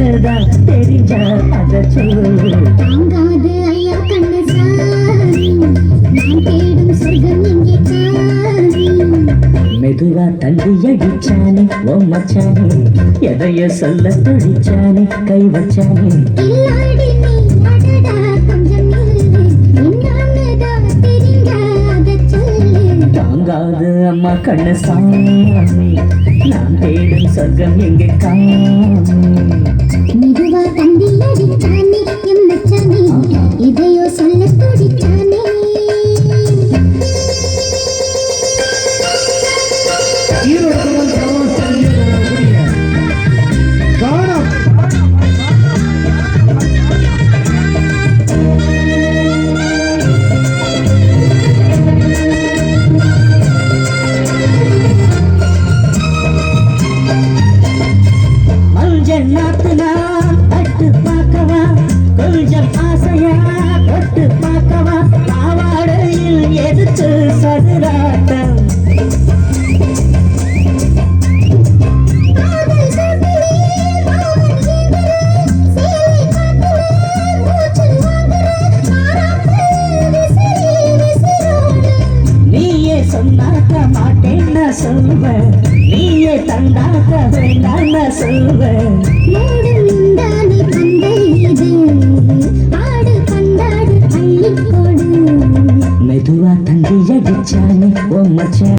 என்னதான் தெரிஞ்சா அத சொல்லு. தாங்காது ஐயா கண்ணசாமி, நான் தேடும் சொர்க்கம் எங்கே காணி. மெதுவா தள்ளி அடிச்சானே ஓ மச்சானே, எதைய சொல்ல துடிச்சானே கை வச்சானே. இல்லாடி நீ அடடா கொஞ்சம் நில்லு, என்னன்னுதான் தெரியாத சொல்லு. தாங்காது அம்மா கண்ணசாமி, நான் தேடும் சொர்க்கம் எங்கே காணி. மெதுவா தந்தி அடிச்சானே எம் மச்சானே, இதையோ சொல்ல துடிச்சானே. மஞ்சள் நாத்துனா தட்டு பார்க்கவா, கொஞ்சம் ஆசையா தொட்டு பார்க்கவா, பாவாடையில் எதுக்கு சதுராட்டம். காதல் காட்டிலே மாமன் ஏங்குற, சேலை காட்டுல மூச்சல் வாங்குற, மாறாமல் விசிறி விசிறோடு. நீயே சொன்னாக்க மாட்டேன்னு சொல்வேன், நீயே தந்தாக்க வேண்டான்னு சொல்வேன். மூடும் நின்றானே பந்தை இது, ஆடு பந்தாடு அள்ளிக்கொடு. மெதுவா தந்தி அடிச்சானே ஓ மச்சான்.